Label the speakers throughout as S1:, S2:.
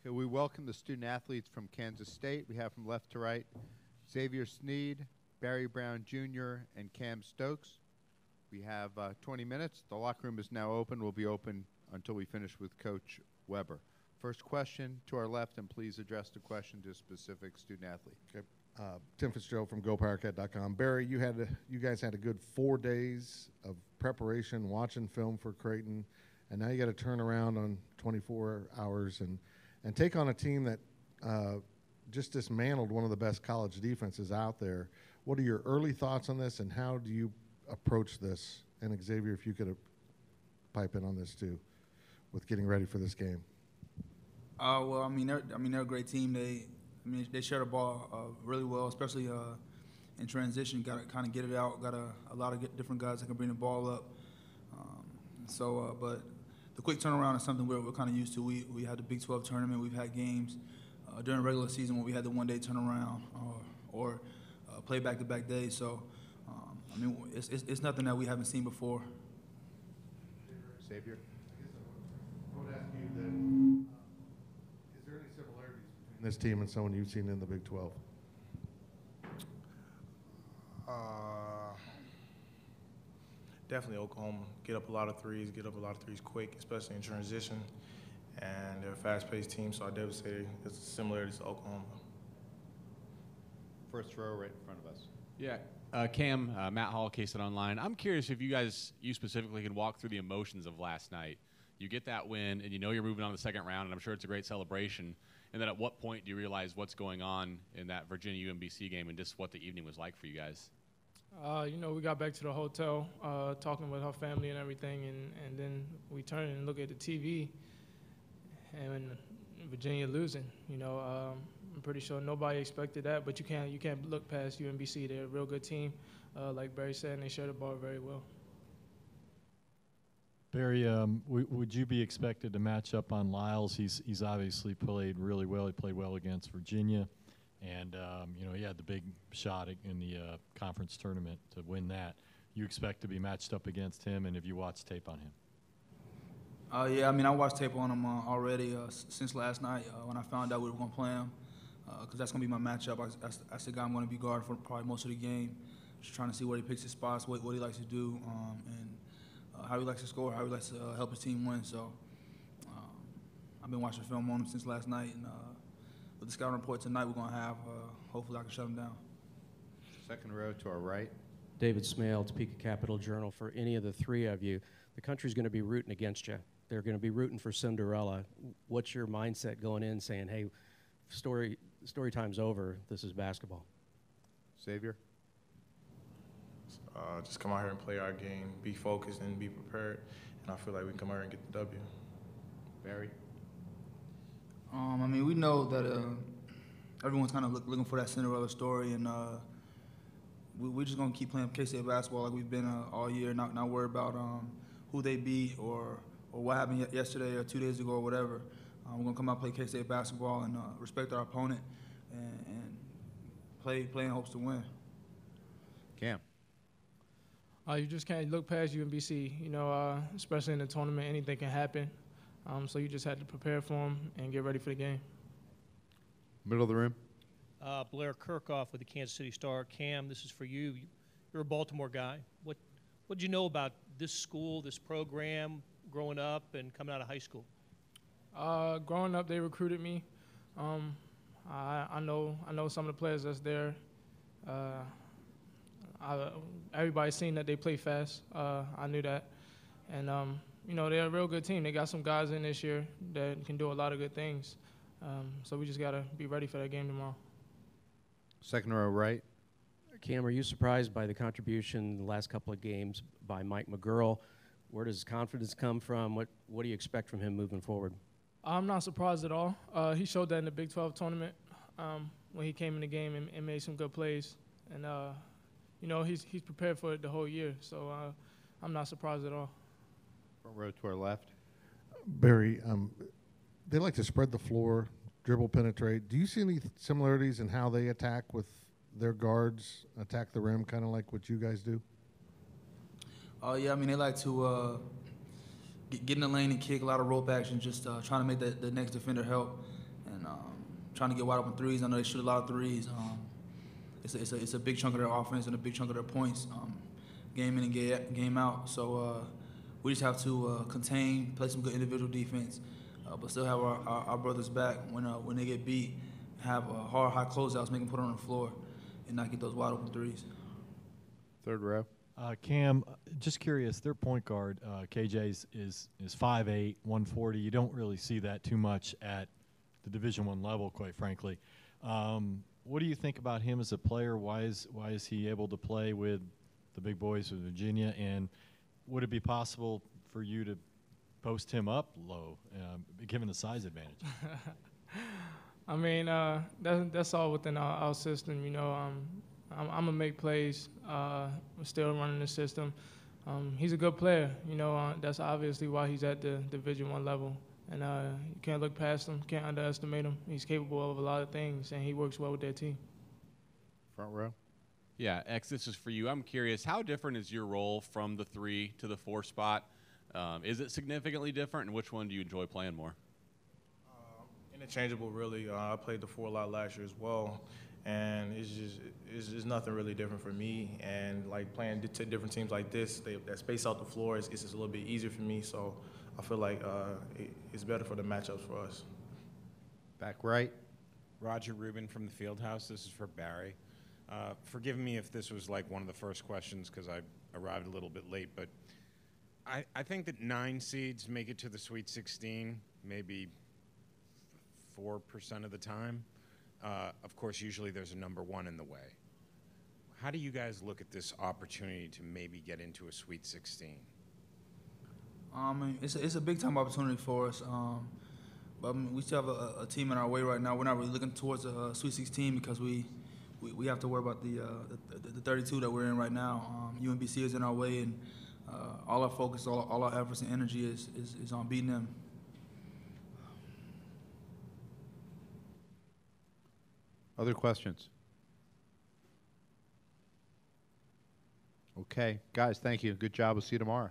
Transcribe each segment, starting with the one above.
S1: Okay, we welcome the student athletes from Kansas State. We have from left to right Xavier Sneed, Barry Brown Jr., and Kam Stokes. We have 20 minutes. The locker room is now open. We'll be open until we finish with Coach Weber. First question to our left, and please address the question to a specific student athlete.
S2: Okay. Tim Fitzgerald from GoPowerCat.com. Barry, you guys had a good 4 days of preparation, watching film for Creighton, and now you got to turn around on 24 hours and take on a team that just dismantled one of the best college defenses out there. What are your early thoughts on this, and how do you approach this? And Xavier, if you could pipe in on this too, with getting ready for this game.
S3: Well, they're a great team. They share the ball really well, especially in transition. Got to kind of get it out. Got a lot of different guys that can bring the ball up. But the quick turnaround is something we're kind of used to. We had the Big 12 tournament. We've had games during the regular season when we had the one-day turnaround or play back-to-back days. So, it's nothing that we haven't seen before.
S1: Xavier?
S2: I would ask you then, is there any similarities between this team and someone you've seen in the Big 12?
S4: Definitely Oklahoma. Get up a lot of threes quick, especially in transition. And they're a fast-paced team, so I definitely say it's similarities to Oklahoma.
S1: First row right in front of us.
S5: Yeah. Kam, Matt Hall, K-StateOnline. I'm curious if you specifically can walk through the emotions of last night. You get that win, and you know you're moving on to the second round, and I'm sure it's a great celebration. And then at what point do you realize what's going on in that Virginia UMBC game and just what the evening was like for you guys?
S6: We got back to the hotel, talking with our family and everything, and then we turned and look at the TV, and Virginia losing. I'm pretty sure nobody expected that, but you can't look past UMBC. They're a real good team, like Barry said, and they share the ball very well.
S7: Barry, would you be expected to match up on Lyles? He's obviously played really well. He played well against Virginia. And, he had the big shot in the conference tournament to win that. You expect to be matched up against him, and have you watched tape on him?
S3: I watched tape on him already since last night when I found out we were going to play him, because that's going to be my matchup. That's the guy I'm going to be guarding for probably most of the game, just trying to see where he picks his spots, what he likes to do, and how he likes to score, how he likes to help his team win. So I've been watching film on him since last night, and with the scouting report tonight we're going to have, hopefully I can shut him down.
S1: Second row to our right.
S8: David Smale, Topeka Capital Journal. For any of the three of you, the country's going to be rooting against you. They're going to be rooting for Cinderella. What's your mindset going in saying, hey, story time's over, this is basketball?
S1: Xavier?
S4: Just come out here and play our game, be focused and be prepared, and I feel like we can come out here and get the W.
S1: Barry?
S3: We know that everyone's kind of looking for that Cinderella story, and we're just going to keep playing K-State basketball like we've been all year, not worry about who they beat or what happened yesterday or 2 days ago or whatever. We're going to come out and play K-State basketball and respect our opponent and play in hopes to win.
S1: Kam?
S6: You just can't look past UMBC, especially in the tournament. Anything can happen. So you just had to prepare for them and get ready for the game.
S1: Middle of the room.
S9: Blair Kirkhoff with the Kansas City Star. Kam, this is for you. You're a Baltimore guy. What did you know about this school, this program, growing up and coming out of high school?
S6: Growing up, they recruited me. I know some of the players that's there. Everybody's seen that they play fast. I knew that. And, they're a real good team. They got some guys in this year that can do a lot of good things. So we just got to be ready for that game tomorrow.
S1: Second row right.
S8: Kam, are you surprised by the contribution in the last couple of games by Mike McGurl? Where does confidence come from? What do you expect from him moving forward?
S6: I'm not surprised at all. He showed that in the Big 12 tournament when he came in the game and made some good plays. And, he's prepared for it the whole year. So I'm not surprised at all.
S1: Front row to our left.
S2: Barry, they like to spread the floor, dribble, penetrate. Do you see any similarities in how they attack with their guards, attack the rim, kind of like what you guys do?
S3: They like to get in the lane and kick, a lot of rope action, just trying to make the next defender help. trying to get wide open threes. I know they shoot a lot of threes. It's a big chunk of their offense and a big chunk of their points, game in and game out. So we just have to contain, play some good individual defense, but still have our brothers back when they get beat, have hard, high closeouts, make them put on the floor, and not get those wide open threes.
S1: Third row.
S7: Kam, just curious, their point guard, KJ, is 5'8", 140. You don't really see that too much at the Division I level, quite frankly. What do you think about him as a player? Why is he able to play with the big boys of Virginia? And would it be possible for you to post him up low, given the size advantage?
S6: I mean, that's all within our system. You know, I'm gonna make plays. We're still running the system. He's a good player. You know, that's obviously why he's at the Division I level. And you can't look past him, can't underestimate him. He's capable of a lot of things, and he works well with their team.
S1: Front row.
S5: Yeah, X, this is for you. I'm curious, how different is your role from the 3 to the 4 spot? Is it significantly different, and which one do you enjoy playing more?
S4: Interchangeable, really. I played the 4 a lot last year as well, and it's just nothing really different for me. And like playing to different teams like this, that space out the floor is just a little bit easier for me. So I feel like it's better for the matchups for us.
S1: Back right.
S10: Roger Rubin from the Fieldhouse. This is for Barry. Forgive me if this was like one of the first questions because I arrived a little bit late, but I think that 9 seeds make it to the Sweet 16 maybe 4% of the time. Of course, usually there's a number 1 in the way. How do you guys look at this opportunity to maybe get into a Sweet 16?
S3: It's a big time opportunity for us. But we still have a team in our way right now. We're not really looking towards a Sweet 16 because we have to worry about the 32 that we're in right now. UMBC is in our way, and all our focus, all our efforts and energy is on beating them.
S1: Other questions? Okay, guys, thank you. Good job. We'll see you tomorrow.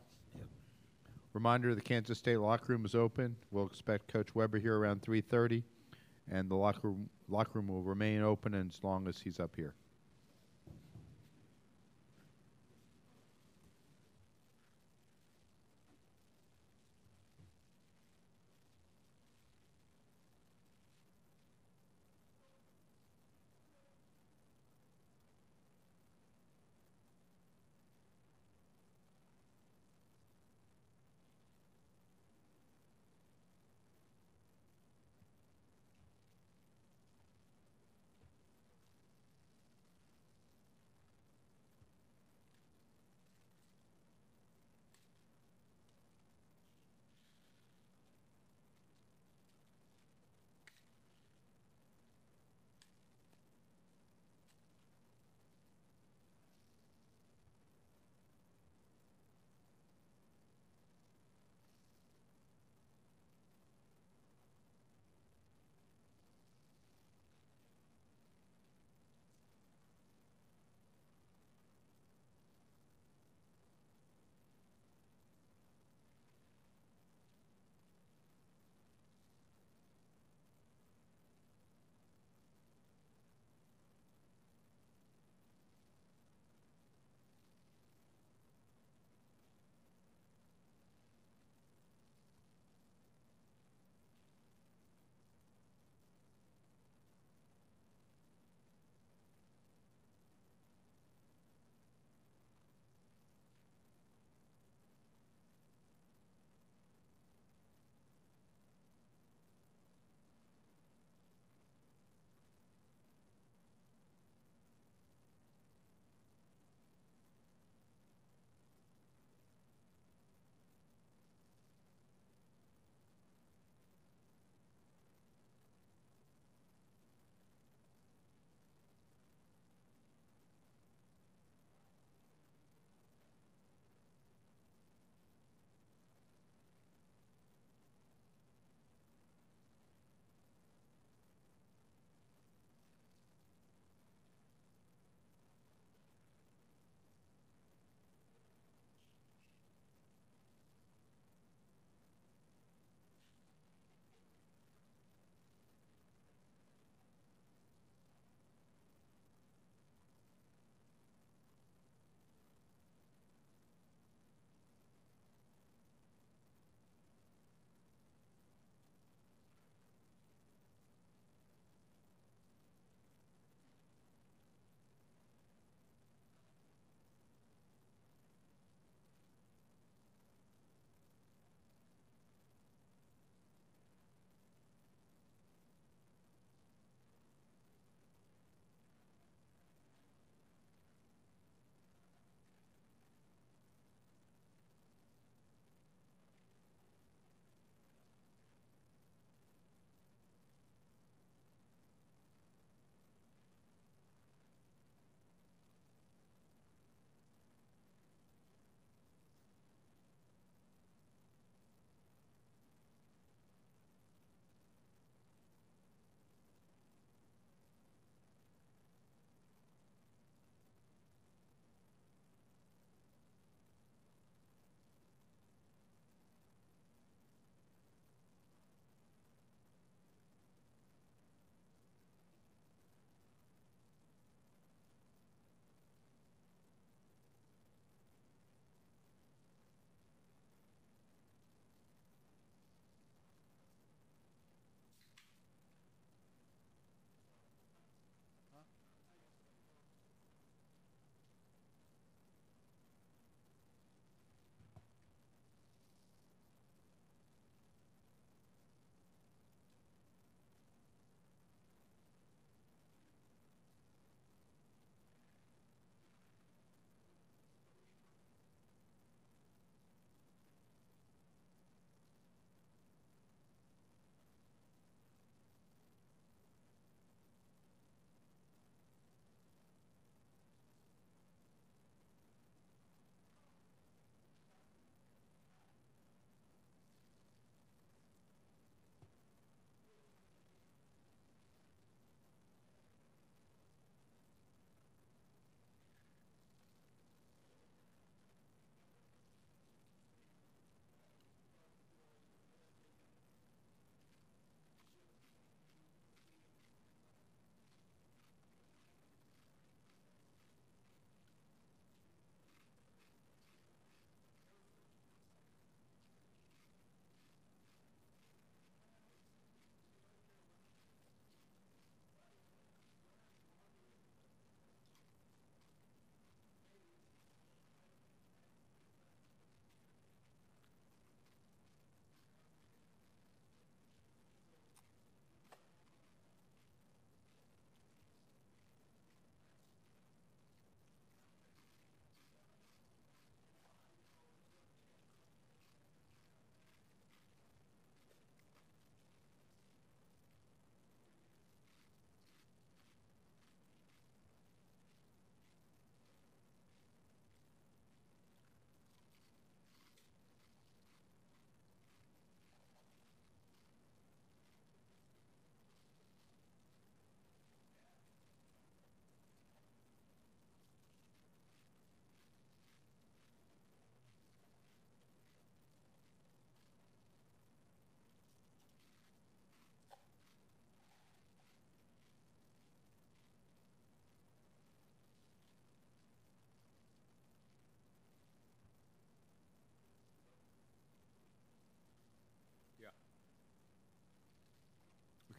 S1: Reminder, the Kansas State locker room is open. We'll expect Coach Weber here around 3:30, and the locker room will remain open as long as he's up here.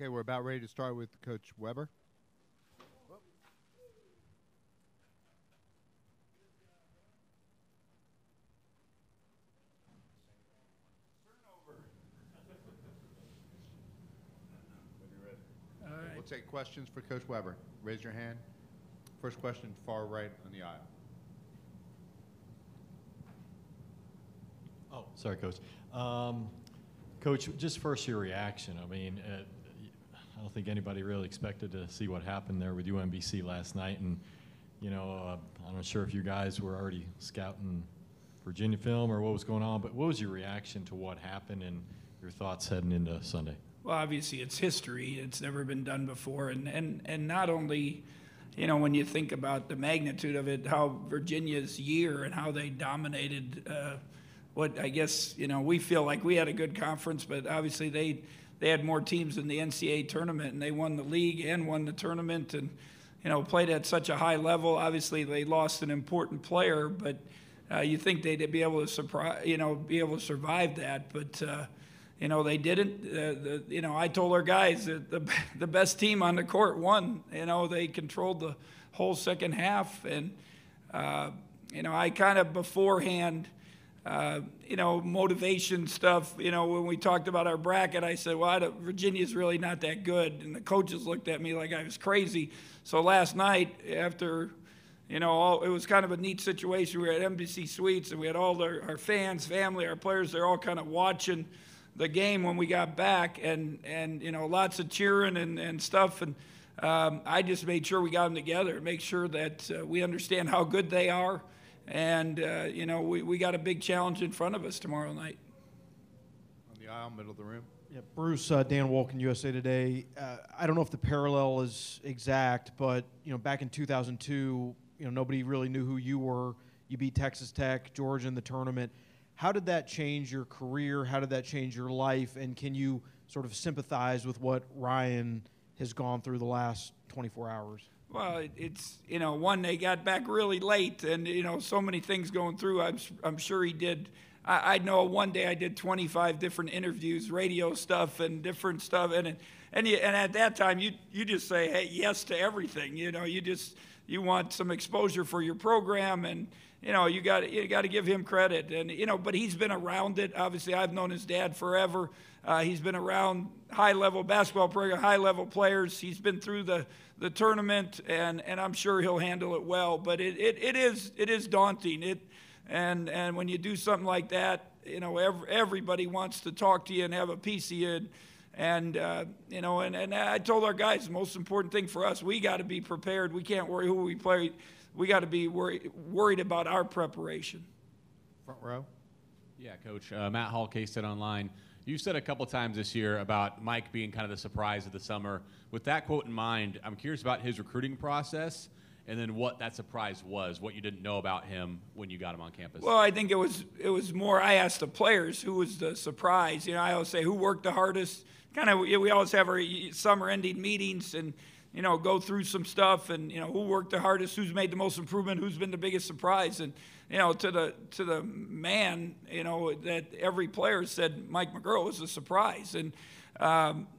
S1: Okay, we're about ready to start with Coach Weber. We'll take questions for Coach Weber. Raise your hand. First question, far right on the aisle.
S7: Oh, sorry, Coach. Coach, just first your reaction. I mean, I don't think anybody really expected to see what happened there with UMBC last night. And, you know, I'm not sure if you guys were already scouting Virginia film or what was going on, but what was your reaction to what happened and your thoughts heading into Sunday?
S11: Well, obviously it's history. It's never been done before. And not only, you know, when you think about the magnitude of it, how Virginia's year and how they dominated what I guess, you know, we feel like we had a good conference, but obviously they had more teams in the NCAA tournament, and they won the league and won the tournament and, you know, played at such a high level. Obviously they lost an important player, but you think they'd be able to survive that. But, you know, they didn't. You know, I told our guys that the best team on the court won. You know, they controlled the whole second half. And, you know, I kind of beforehand, you know, motivation stuff, you know, when we talked about our bracket, I said, well, Virginia's really not that good. And the coaches looked at me like I was crazy. So last night, after, you know, it was kind of a neat situation. We were at NBC Suites, and we had all our fans, family, our players. They're all kind of watching the game when we got back, and you know, lots of cheering and stuff. And I just made sure we got them together, make sure that we understand how good they are. And, you know, we got a big challenge in front of us tomorrow night.
S1: On the aisle, middle of the room.
S12: Yeah, Bruce, Dan Wolken, USA Today. I don't know if the parallel is exact, but, you know, back in 2002, you know, nobody really knew who you were. You beat Texas Tech, Georgia in the tournament. How did that change your career? How did that change your life? And can you sort of sympathize with what Ryan has gone through the last 24 hours?
S11: Well, it's, you know, one, they got back really late, and, you know, so many things going through. I'm sure he did. I know one day I did 25 different interviews, radio stuff and different stuff, and at that time you just say, hey, yes to everything. You know, you want some exposure for your program, and, you know, you got to give him credit. And, you know, but he's been around it. Obviously, I've known his dad forever. He's been around high-level basketball program, high-level players. He's been through the tournament, and I'm sure he'll handle it well. But it is daunting. And when you do something like that, you know, everybody wants to talk to you and have a piece of you. And you know, and I told our guys, the most important thing for us, we got to be prepared. We can't worry who we play. We got to be worried about our preparation.
S1: Front row.
S5: Yeah, Coach. Matt Hall, K-StateOnline. You've said a couple times this year about Mike being kind of the surprise of the summer. With that quote in mind, I'm curious about his recruiting process and then what that surprise was, what you didn't know about him when you got him on campus.
S11: Well, I think it was more, I asked the players who was the surprise. You know, I always say who worked the hardest. Kind of, we always have our summer-ending meetings and, you know, go through some stuff and, you know, who worked the hardest, who's made the most improvement, who's been the biggest surprise. And, you know, to the man, you know, that every player said Mike McGurl was a surprise. And,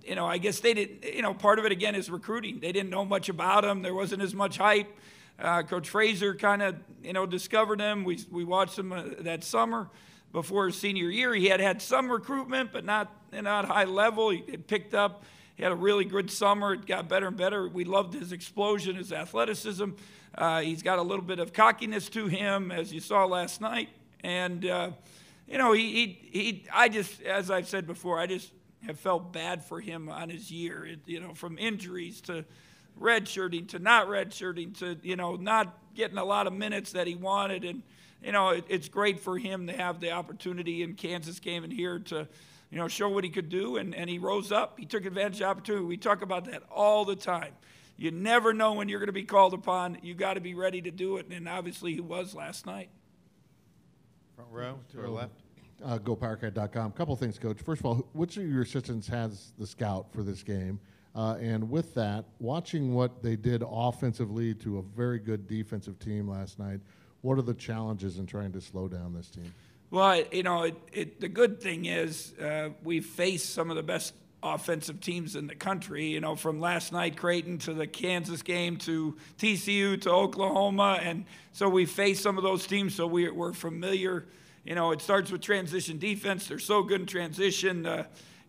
S11: you know, I guess they didn't, you know, part of it, again, is recruiting. They didn't know much about him. There wasn't as much hype. Coach Fraser kind of, you know, discovered him. We watched him that summer before his senior year. He had some recruitment, but not high level. He had picked up. He had a really good summer. It got better and better. We loved his explosion, his athleticism. He's got a little bit of cockiness to him, as you saw last night. And, you know, I just, as I've said before, I just have felt bad for him on his year, you know, from injuries to redshirting to not redshirting to, you know, not getting a lot of minutes that he wanted. And, you know, it's great for him to have the opportunity in Kansas game and here to, you know, show what he could do, and he rose up. He took advantage of the opportunity. We talk about that all the time. You never know when you're going to be called upon. You got to be ready to do it, and obviously he was last night.
S1: Front row to our left.
S2: GoPowerCat.com. Couple things, Coach. First of all, which of your assistants has the scout for this game? And with that, watching what they did offensively to a very good defensive team last night, what are the challenges in trying to slow down this team?
S11: Well, you know, the good thing is we've faced some of the best offensive teams in the country, you know, from last night, Creighton, to the Kansas game, to TCU, to Oklahoma. And so we faced some of those teams, so we're familiar. You know, it starts with transition defense. They're so good in transition.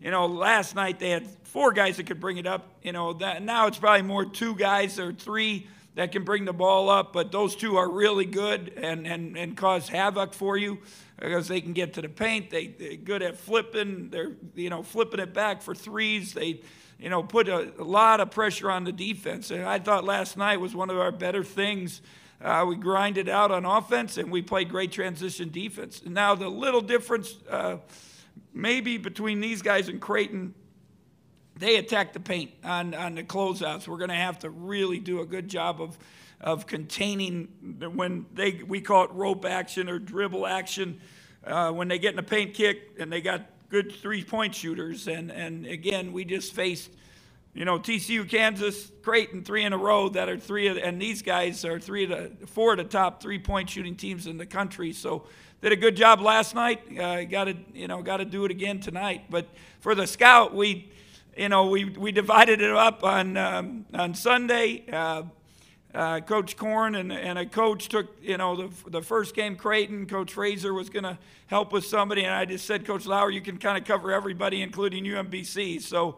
S11: You know, last night they had 4 guys that could bring it up. You know, now it's probably more 2 guys or 3 that can bring the ball up, but those 2 are really good and cause havoc for you because they can get to the paint. They're good at flipping. They're, you know, flipping it back for threes. They, you know, put a lot of pressure on the defense. And I thought last night was one of our better things. We grinded out on offense, and we played great transition defense. And now the little difference maybe between these guys and Creighton, they attack the paint on the closeouts. We're going to have to really do a good job of containing when we call it rope action or dribble action, when they get in a paint kick and they got good 3-point shooters. And again, we just faced, you know, TCU, Kansas, Creighton, 3 in a row that are 3 of, and these guys are 4 of the top 3-point shooting teams in the country. So did a good job last night. Got to do it again tonight. But for the scout, we divided it up on Sunday. Coach Korn and a coach took, you know, the first game, Creighton. Coach Fraser was going to help with somebody, and I just said, Coach Lauer, you can kind of cover everybody, including UMBC. So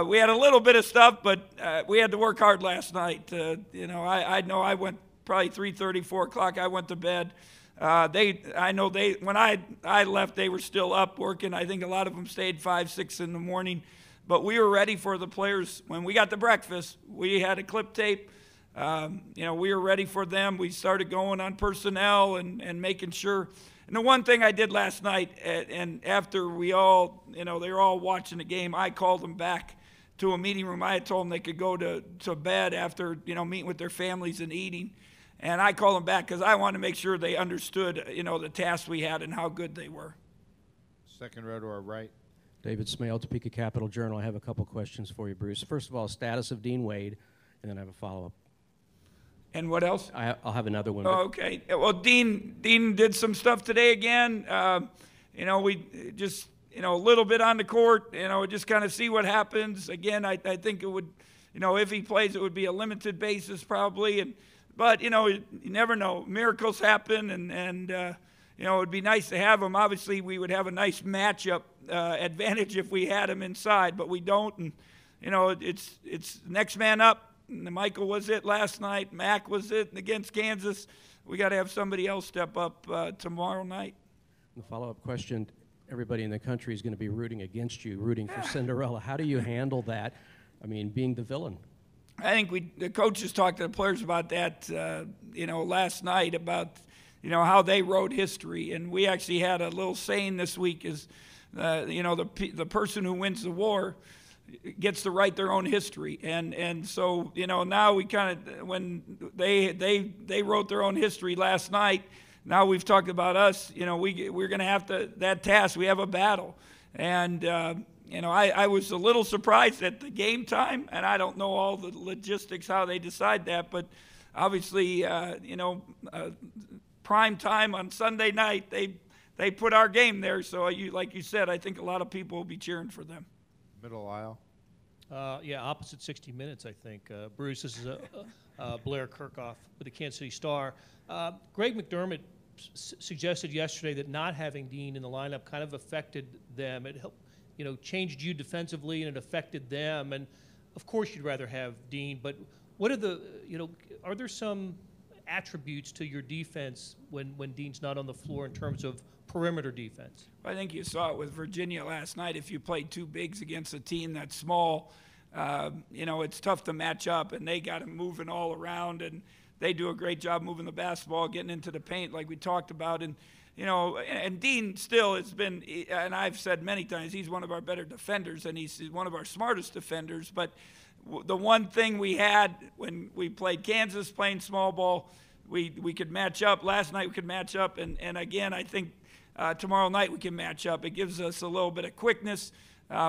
S11: we had a little bit of stuff, but we had to work hard last night. You know, I know I went probably 3:30, 4 o'clock. I went to bed. When I left, they were still up working. I think a lot of them stayed 5, 6 in the morning. But we were ready for the players. When we got to breakfast, we had a clip tape. You know, we were ready for them. We started going on personnel and making sure. And the one thing I did last night, and after we all, you know, they were all watching the game, I called them back to a meeting room. I had told them they could go to bed after, you know, meeting with their families and eating. And I called them back because I wanted to make sure they understood, you know, the task we had and how good they were.
S1: Second row to our right.
S8: David Smale, Topeka Capital Journal. I have a couple questions for you, Bruce. First of all, status of Dean Wade, and then I have a follow-up.
S11: And what else?
S8: I'll have another one.
S11: Oh, okay. Well, Dean did some stuff today again. You know, we just, you know, a little bit on the court, you know, just kind of see what happens. Again, I think it would, you know, if he plays, it would be a limited basis probably. But, you know, you never know. Miracles happen, and you know, it would be nice to have him. Obviously, we would have a nice matchup advantage if we had him inside, but we don't. And, you know, it's next man up. Michael was it last night. Mac was it against Kansas. We got to have somebody else step up tomorrow night.
S8: The follow-up question, everybody in the country is going to be rooting against you, rooting for Cinderella. How do you handle that? I mean, being the villain.
S11: I think the coaches talked to the players about that, you know, last night about, you know, how they wrote history. And we actually had a little saying this week is, you know, the person who wins the war gets to write their own history. And so, you know, now we kind of, when they wrote their own history last night, now we've talked about us, you know, we're going to have that task. We have a battle. And, you know, I was a little surprised at the game time, and I don't know all the logistics, how they decide that, but obviously, you know, prime time on Sunday night, they put our game there. So, like you said, I think a lot of people will be cheering for them.
S1: Middle aisle.
S9: Yeah, opposite 60 Minutes, I think. Bruce, this is Blair Kirchhoff with the Kansas City Star. Greg McDermott suggested yesterday that not having Dean in the lineup kind of affected them. It helped, you know, changed you defensively, and it affected them. And of course, you'd rather have Dean. But what are the, you know, are there some attributes to your defense when Dean's not on the floor in terms of perimeter defense?
S11: I think you saw it with Virginia last night. If you played 2 bigs against a team that's small, you know, it's tough to match up, and they got him moving all around, and they do a great job moving the basketball, getting into the paint like we talked about. And, you know, and Dean still has been, and I've said many times, he's one of our better defenders, and he's one of our smartest defenders. But the one thing we had when we played Kansas playing small ball, we could match up. Last night we could match up, and again, I think tomorrow night we can match up. It gives us a little bit of quickness.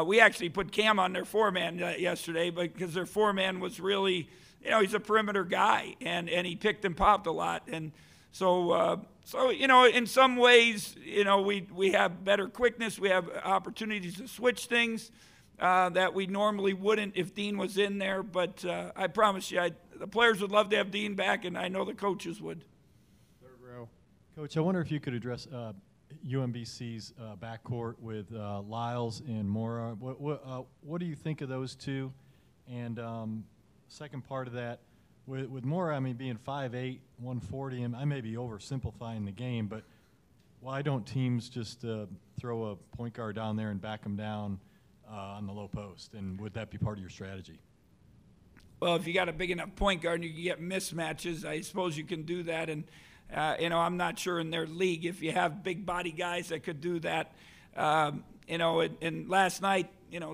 S11: We actually put Kam on their 4-man yesterday because their 4-man was really, you know, he's a perimeter guy, and he picked and popped a lot. And so, you know, in some ways, you know, we have better quickness. We have opportunities to switch things. that we normally wouldn't if Dean was in there. But I promise you, the players would love to have Dean back, and I know the coaches would.
S1: Third row.
S7: Coach, I wonder if you could address UMBC's backcourt with Lyles and Mora. What do you think of those two? And second part of that, with Mora, I mean, being 5'8", 140, and I may be oversimplifying the game, but why don't teams just throw a point guard down there and back them down on the low post? And would that be part of your strategy?
S11: Well, if you got a big enough point guard and you can get mismatches, I suppose you can do that. And, I'm not sure in their league if you have big body guys that could do that. And last night,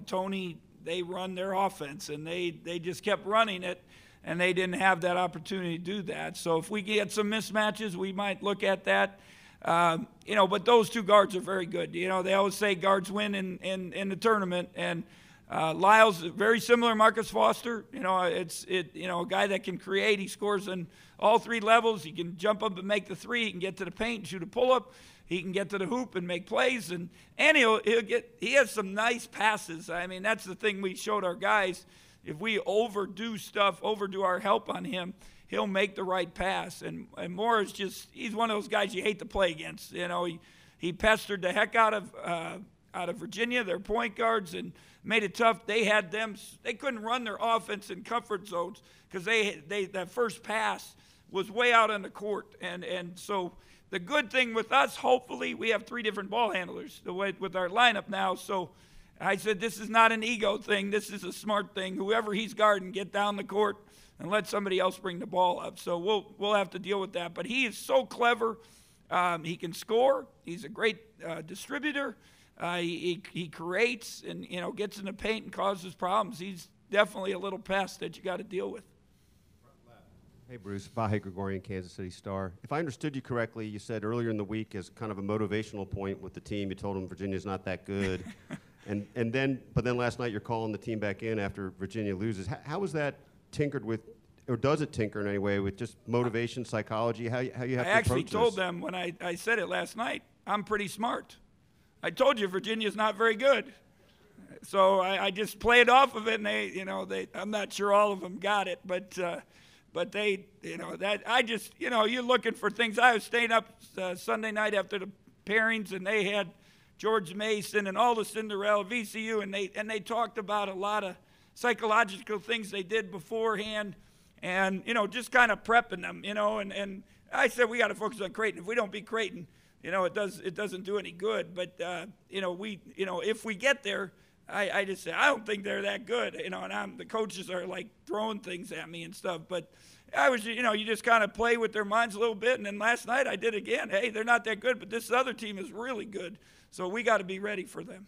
S11: Tony, they run their offense, and they just kept running it, and they didn't have that opportunity to do that. So if we get some mismatches, we might look at that. But those two guards are very good. They always say guards win in the tournament, and Lyles, very similar to Marcus Foster. A guy that can create. He scores on all three levels. He can jump up and make the three. He can get to the paint and shoot a pull-up. He can get to the hoop and make plays, and he has some nice passes. I mean, that's the thing we showed our guys. If we overdo our help on him, he'll make the right pass. And Moore is he's one of those guys you hate to play against. He pestered the heck out of Virginia, their point guards, and made it tough. They couldn't run their offense in comfort zones because that first pass was way out on the court. And so the good thing with us, hopefully, we have 3 different ball handlers with our lineup now. So I said, this is not an ego thing. This is a smart thing. Whoever he's guarding, get down the court and let somebody else bring the ball up. So we'll have to deal with that. But he is so clever. He can score. He's a great distributor. He creates and gets in the paint and causes problems. He's definitely a little pest that you got to deal with.
S13: Hey, Bruce. Vahe Gregorian, Kansas City Star. If I understood you correctly, you said earlier in the week as kind of a motivational point with the team, you told them Virginia's not that good. But then last night you're calling the team back in after Virginia loses. How is that tinkered with, or does it tinker in any way with just motivation, psychology? How you have to approach this?
S11: I actually told them when I said it last night, I'm pretty smart. I told you Virginia's not very good. So I just played off of it, and I'm not sure all of them got it, but they, you're looking for things. I was staying up Sunday night after the pairings, and they had George Mason and all the Cinderella, VCU, and they talked about a lot of psychological things they did beforehand, and just kind of prepping them, and I said we got to focus on Creighton. If we don't beat Creighton, it doesn't do any good. But if we get there, I just say I don't think they're that good, and the coaches are like throwing things at me and stuff, but I was, you just kind of play with their minds a little bit, and then last night I did again. Hey, they're not that good, but this other team is really good, so we got to be ready for them.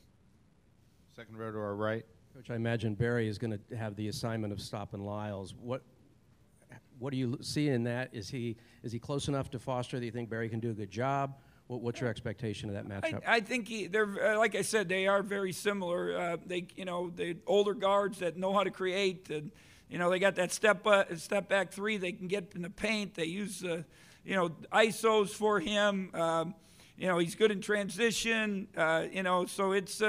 S1: Second row to our right.
S8: Coach, I imagine Barry is going to have the assignment of stopping Lyles. What do you see in that? Is he close enough to Foster that you think Barry can do a good job? What's your expectation of that matchup?
S11: I think they're like I said, they are very similar. The older guards that know how to create, and they got that step back three. They can get in the paint. They use ISOs for him. He's good in transition. So it's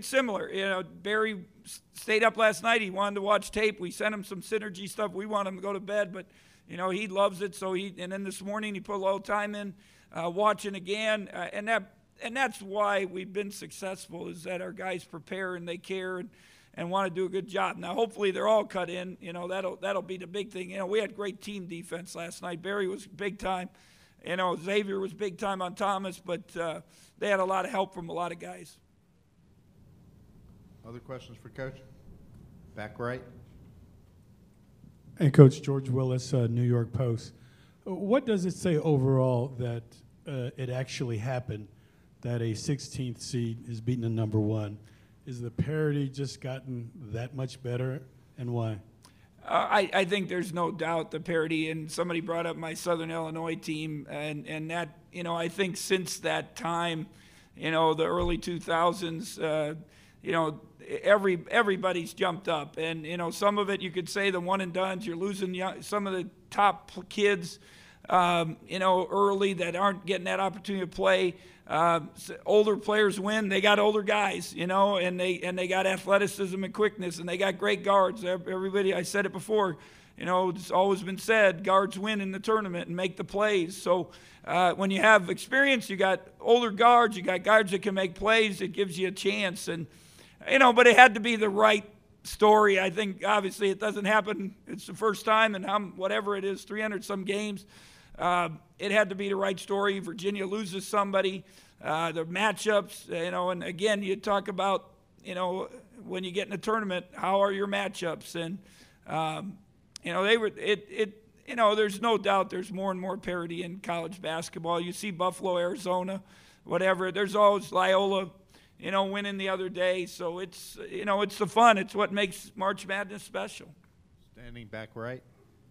S11: similar. Barry stayed up last night. He wanted to watch tape. We sent him some synergy stuff. We want him to go to bed, but he loves it. So and then this morning he put a little time in. Watching again, and that's why we've been successful, is that our guys prepare and they care and want to do a good job. Now, hopefully they're all cut in. That'll be the big thing. We had great team defense last night. Barry was big time. Xavier was big time on Thomas, but they had a lot of help from a lot of guys.
S1: Other questions for Coach? Back right.
S14: Hey, Coach, George Willis, New York Post. What does it say overall that it actually happened, that a 16th seed is beating a number 1? Is the parity just gotten that much better, and why?
S11: I think there's no doubt the parity, and somebody brought up my Southern Illinois team, and that, I think since that time, the early 2000s, everybody's jumped up, and some of it you could say the one and dones, you're losing some of the top kids, early that aren't getting that opportunity to play. Older players win. They got older guys, and they got athleticism and quickness, and they got great guards. Everybody, I said it before, it's always been said, guards win in the tournament and make the plays. So when you have experience, you got older guards, you got guards that can make plays. It gives you a chance, and but it had to be the right story. I think obviously it doesn't happen. It's the first time, and whatever it is, 300 some games. It had to be the right story. Virginia loses somebody, the matchups, and again, you talk about, when you get in a tournament, how are your matchups? And, there's no doubt there's more and more parity in college basketball. You see Buffalo, Arizona, whatever. There's always Loyola, winning the other day. So it's the fun. It's what makes March Madness special.
S1: Standing back right.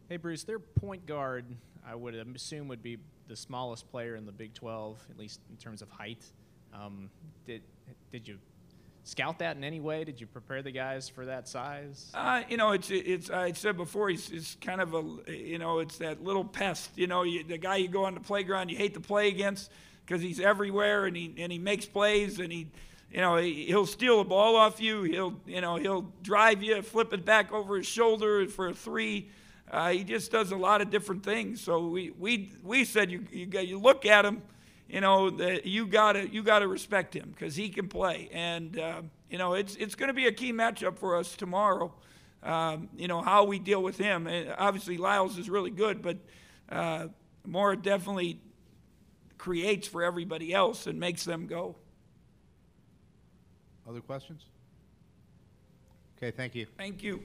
S15: Hey, Bruce, their point guard, I would assume, would be the smallest player in the Big 12, at least in terms of height. Did you scout that in any way? Did you prepare the guys for that size?
S11: It's I said before, he's kind of it's that little pest. The guy you go on the playground you hate to play against because he's everywhere and he makes plays and he'll steal the ball off you. He'll drive you, flip it back over his shoulder for a three. He just does a lot of different things. So we said you look at him, that you gotta respect him because he can play. And it's going to be a key matchup for us tomorrow. How we deal with him. And obviously Lyles is really good, but Mora definitely creates for everybody else and makes them go.
S1: Other questions? Okay, thank you.
S11: Thank you.